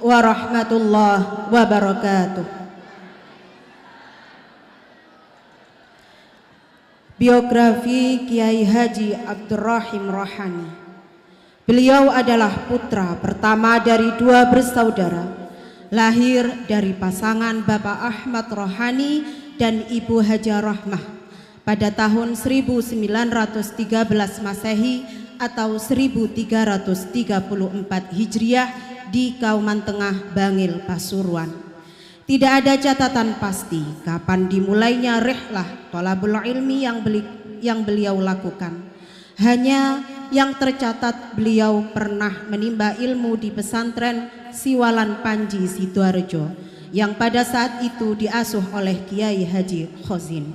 warahmatullahi wabarakatuh. Biografi Kiai Haji Abdurrahim Rohani. Beliau adalah putra pertama dari dua bersaudara, lahir dari pasangan Bapak Ahmad Rohani dan Ibu Hajah Rahmah pada tahun 1913 Masehi atau 1334 Hijriah di Kauman Tengah, Bangil, Pasuruan. Tidak ada catatan pasti kapan dimulainya rihlah thalabul ilmi yang beliau lakukan. Hanya yang tercatat beliau pernah menimba ilmu di pesantren Siwalan Panji Sidoarjo yang pada saat itu diasuh oleh Kiai Haji Khozin.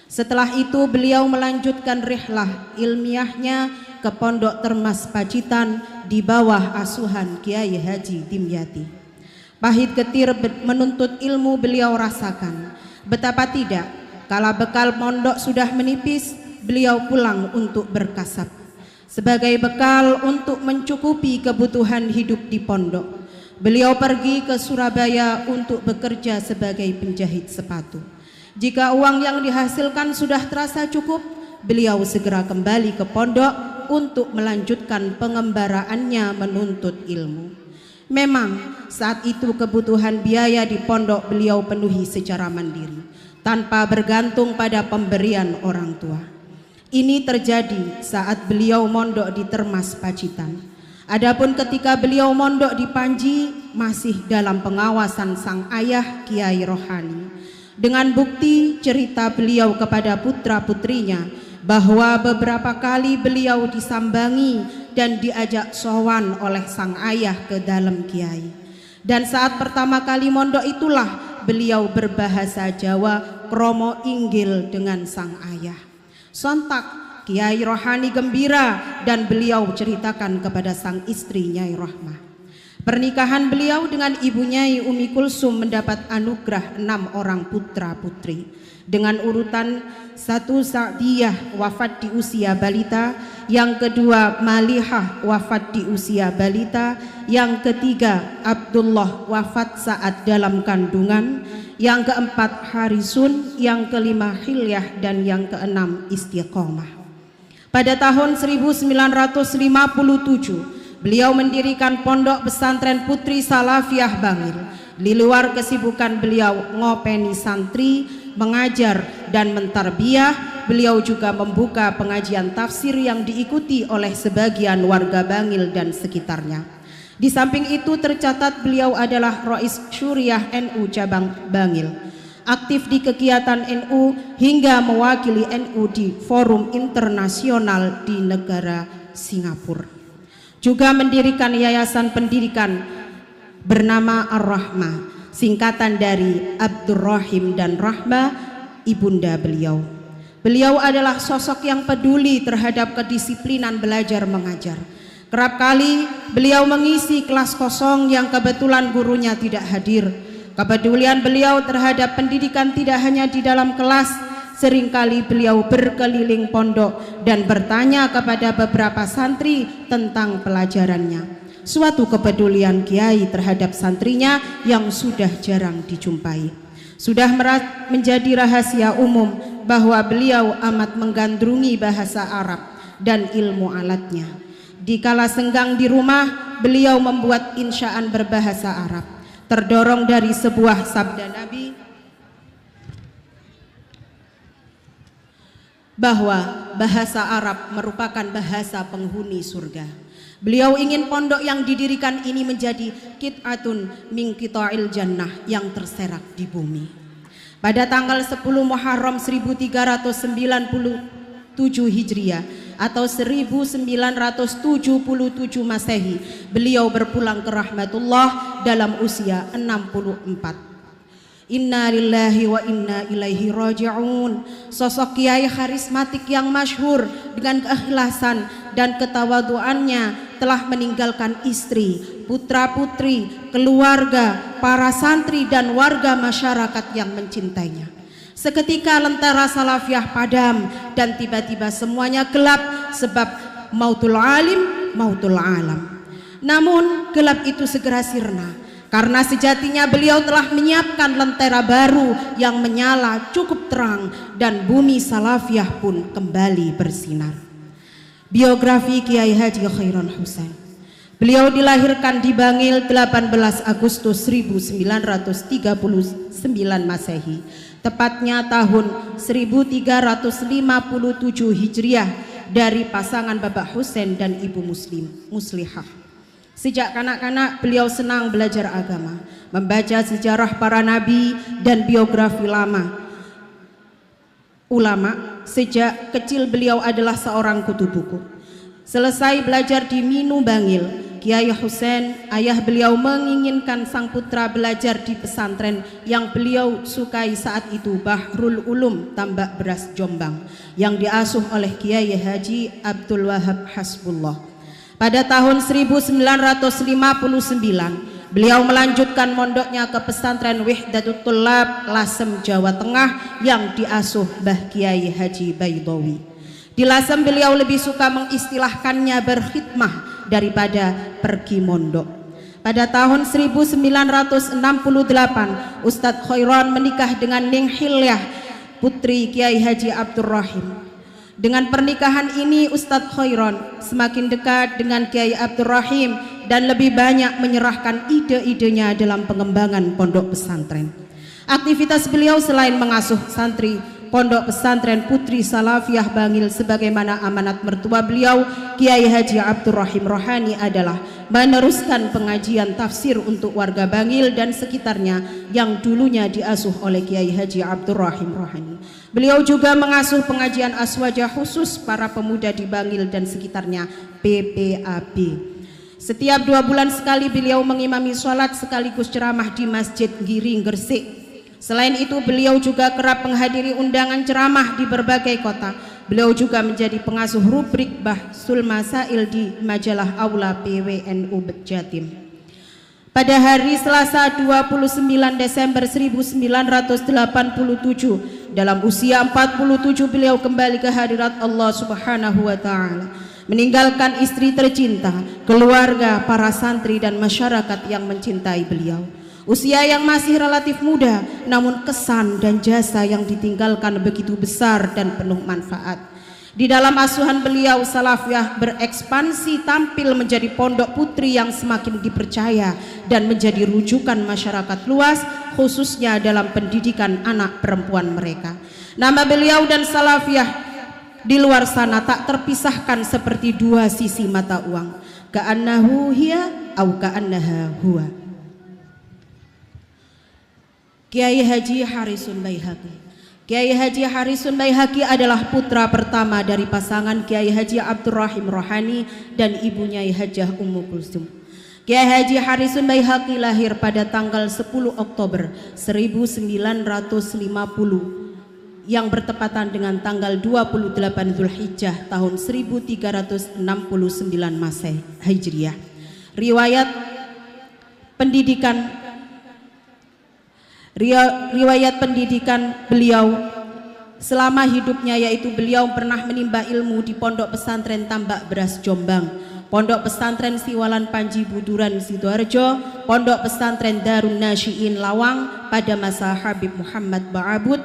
Setelah itu beliau melanjutkan rihlah ilmiahnya ke Pondok Termas Pacitan di bawah asuhan Kiai Haji Dimyati. Pahit getir menuntut ilmu beliau rasakan. Betapa tidak, kala bekal pondok sudah menipis, beliau pulang untuk berkasab sebagai bekal untuk mencukupi kebutuhan hidup di pondok. Beliau pergi ke Surabaya untuk bekerja sebagai penjahit sepatu. Jika uang yang dihasilkan sudah terasa cukup, beliau segera kembali ke pondok untuk melanjutkan pengembaraannya menuntut ilmu. Memang saat itu kebutuhan biaya di pondok beliau penuhi secara mandiri, tanpa bergantung pada pemberian orang tua. Ini terjadi saat beliau mondok di Termas Pacitan. Adapun ketika beliau mondok di Panji, masih dalam pengawasan sang ayah Kiai Rohani. Dengan bukti cerita beliau kepada putra-putrinya bahwa beberapa kali beliau disambangi dan diajak sowan oleh sang ayah ke dalam kiai. Dan saat pertama kali mondok itulah beliau berbahasa Jawa kromo inggil dengan sang ayah. Sontak Kiai Rohani gembira dan beliau ceritakan kepada sang istri Nyai Rahmah. Pernikahan beliau dengan ibu Nyai Umi Kulsum mendapat anugerah 6 orang putra putri. Dengan urutan 1 Sa'diyah wafat di usia balita, yang kedua Malihah wafat di usia balita, yang ketiga Abdullah wafat saat dalam kandungan, yang keempat Harisun, yang kelima Hilyah, dan yang keenam Istiqomah. Pada tahun 1957 beliau mendirikan Pondok Pesantren Putri Salafiyah Bangil. Di luar kesibukan beliau ngopeni santri, mengajar dan mentarbiyah, beliau juga membuka pengajian tafsir yang diikuti oleh sebagian warga Bangil dan sekitarnya. Di samping itu tercatat beliau adalah Rais Syuriah NU cabang Bangil, aktif di kegiatan NU hingga mewakili NU di forum internasional di negara Singapura. Juga mendirikan yayasan pendidikan bernama Ar-Rahmah, singkatan dari Abdurrahim dan Rahmah, ibunda beliau. Beliau adalah sosok yang peduli terhadap kedisiplinan belajar mengajar. Kerap kali beliau mengisi kelas kosong yang kebetulan gurunya tidak hadir. Kepedulian beliau terhadap pendidikan tidak hanya di dalam kelas, seringkali beliau berkeliling pondok dan bertanya kepada beberapa santri tentang pelajarannya. Suatu kepedulian kiai terhadap santrinya yang sudah jarang dijumpai. Sudah menjadi rahasia umum bahwa beliau amat menggandrungi bahasa Arab dan ilmu alatnya. Di kala senggang di rumah, beliau membuat insyaan berbahasa Arab, terdorong dari sebuah sabda Nabi bahwa bahasa Arab merupakan bahasa penghuni surga. Beliau ingin pondok yang didirikan ini menjadi qit'atun min qita'il jannah, yang terserak di bumi. Pada tanggal 10 Muharram 1397 Hijriah atau 1977 Masehi, beliau berpulang ke rahmatullah dalam usia 64. Inna lillahi wa inna ilaihi raji'un. Sosok kiai karismatik yang masyhur dengan keikhlasan dan ketawaduannya telah meninggalkan istri, putra-putri, keluarga, para santri dan warga masyarakat yang mencintainya. Seketika lentera salafiyah padam dan tiba-tiba semuanya gelap, sebab mautul alim, mautul alam. Namun gelap itu segera sirna Karena sejatinya beliau telah menyiapkan lentera baru yang menyala cukup terang dan bumi Salafiyah pun kembali bersinar. Biografi Kiai Haji Khairon Husain. Beliau dilahirkan di Bangil 18 Agustus 1939 Masehi, tepatnya tahun 1357 Hijriah, dari pasangan Bapak Husain dan Ibu Muslihah. Sejak kanak-kanak beliau senang belajar agama, membaca sejarah para nabi dan biografi ulama. Sejak kecil beliau adalah seorang kutu buku. Selesai belajar di Minu Bangil, Kiai Husain, ayah beliau, menginginkan sang putra belajar di pesantren yang beliau sukai saat itu, Bahrul Ulum Tambak Beras Jombang, yang diasuh oleh Kiai Haji Abdul Wahab Hasbullah. Pada tahun 1959 beliau melanjutkan mondoknya ke pesantren Wihdatul Tullab Lasem, Jawa Tengah, yang diasuh Mbah Kiai Haji Baidawi. Di Lasem beliau lebih suka mengistilahkannya berkhidmah daripada pergi mondok. Pada tahun 1968 Ustadz Khairon menikah dengan Ning Hilyah, putri Kiai Haji Abdurrahim. Dengan pernikahan ini Ustadz Khairon semakin dekat dengan Kiai Abdurrahim dan lebih banyak menyerahkan ide-idenya dalam pengembangan pondok pesantren. Aktivitas beliau selain mengasuh santri Pondok Pesantren Putri Salafiyah Bangil sebagaimana amanat mertua beliau Kiai Haji Abdurrahim Rohani adalah meneruskan pengajian tafsir untuk warga Bangil dan sekitarnya yang dulunya diasuh oleh Kiai Haji Abdurrahim Rohani. Beliau juga mengasuh pengajian aswaja khusus para pemuda di Bangil dan sekitarnya, PPAB. Setiap 2 bulan sekali beliau mengimami sholat sekaligus ceramah di Masjid Giring Gresik. Selain itu beliau juga kerap menghadiri undangan ceramah di berbagai kota. Beliau juga menjadi pengasuh rubrik Bahsul Masail di majalah Aula PWNU Jatim. Pada hari Selasa 29 Desember 1987 dalam usia 47 beliau kembali ke hadirat Allah Subhanahu wa taala, meninggalkan istri tercinta, keluarga, para santri dan masyarakat yang mencintai beliau. Usia yang masih relatif muda, namun kesan dan jasa yang ditinggalkan begitu besar dan penuh manfaat. Di dalam asuhan beliau, Salafiyah berekspansi tampil menjadi pondok putri yang semakin dipercaya dan menjadi rujukan masyarakat luas, khususnya dalam pendidikan anak perempuan mereka. Nama beliau dan Salafiyah di luar sana tak terpisahkan seperti dua sisi mata uang. Ka'annahu hiya au ka'annaha huwa. Kiai Haji Harisun Baihaqi. Kiai Haji Harisun Baihaqi adalah putra pertama dari pasangan Kiai Haji Abdurrahim Rohani dan ibunya Hajah Ummu Kulsum. Kiai Haji Harisun Baihaqi lahir pada tanggal 10 Oktober 1950 yang bertepatan dengan tanggal 28 Zulhijjah tahun 1369 Masehi Hijriah. Riwayat pendidikan beliau selama hidupnya yaitu beliau pernah menimba ilmu di Pondok Pesantren Tambak Beras Jombang, Pondok Pesantren Siwalan Panji Buduran Sidoarjo, Pondok Pesantren Darun Nasyiin Lawang pada masa Habib Muhammad Ba'abud,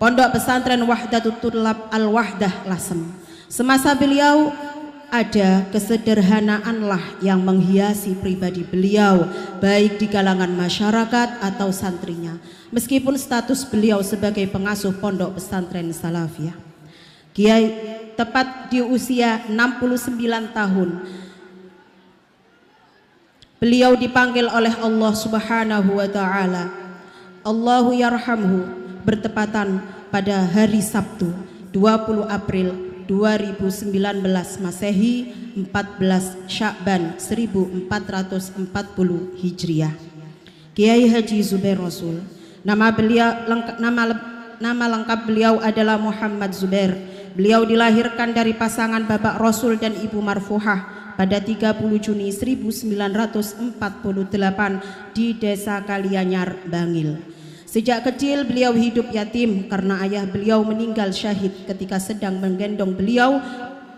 Pondok Pesantren Wahdatul Tullab Al-Wahdah Lasem. Semasa beliau ada kesederhanaanlah yang menghiasi pribadi beliau, baik di kalangan masyarakat atau santrinya, meskipun status beliau sebagai pengasuh Pondok Pesantren Salafiyah. Kiai tepat di usia 69 tahun beliau dipanggil oleh Allah Subhanahu wa taala, Allahu yarhamhu, bertepatan pada hari Sabtu 20 April 2019 Masehi, 14 Sya'ban 1440 Hijriah. Kiai Haji Zubair Rasul. Nama lengkap beliau adalah Muhammad Zubair. Beliau dilahirkan dari pasangan Bapak Rasul dan Ibu Marfuhah pada 30 Juni 1948 di Desa Kalianyar, Bangil. Sejak kecil beliau hidup yatim karena ayah beliau meninggal syahid ketika sedang menggendong beliau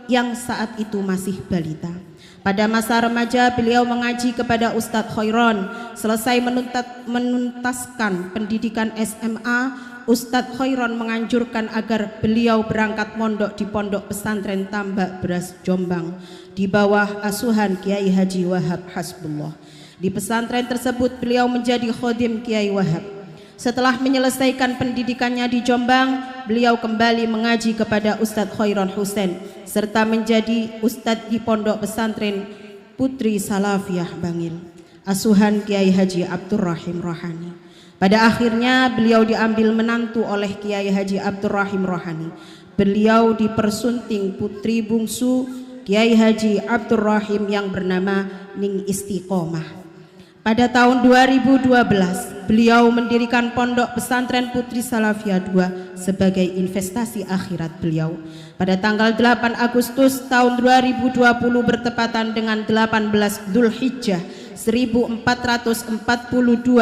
yang saat itu masih balita. Pada masa remaja beliau mengaji kepada Ustadz Khairon. Selesai menuntaskan pendidikan SMA, Ustadz Khairon menganjurkan agar beliau berangkat mondok di Pondok Pesantren Tambak Beras Jombang di bawah asuhan Kiai Haji Wahab Hasbullah. Di pesantren tersebut beliau menjadi khodim Kiai Wahab. Setelah menyelesaikan pendidikannya di Jombang, beliau kembali mengaji kepada Ustadz Khairon Husain serta menjadi ustadz di Pondok Pesantren Putri Salafiyah Bangil, asuhan Kiai Haji Abdurrahim Rohani. Pada akhirnya beliau diambil menantu oleh Kiai Haji Abdurrahim Rohani. Beliau dipersunting putri bungsu Kiai Haji Abdurrahim yang bernama Ning Istiqomah. Pada tahun 2012 beliau mendirikan Pondok Pesantren Putri Salafiyah II sebagai investasi akhirat beliau. Pada tanggal 8 Agustus tahun 2020 bertepatan dengan 18 Dzulhijjah 1442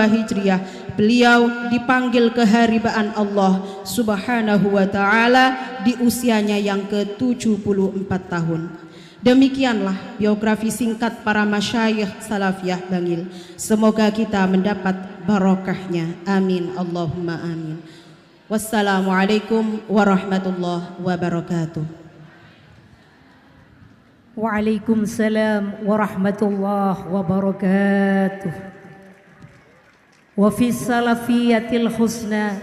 Hijriah, beliau dipanggil keharibaan Allah Subhanahu wa taala di usianya yang ke-74 tahun. Demikianlah biografi singkat para masyayikh Salafiyah Bangil. Semoga kita mendapat barokahnya. Amin Allahumma amin. Wassalamualaikum warahmatullahi wabarakatuh. Waalaikumsalam warahmatullahi wabarakatuh. Wa fi salafiyatil husna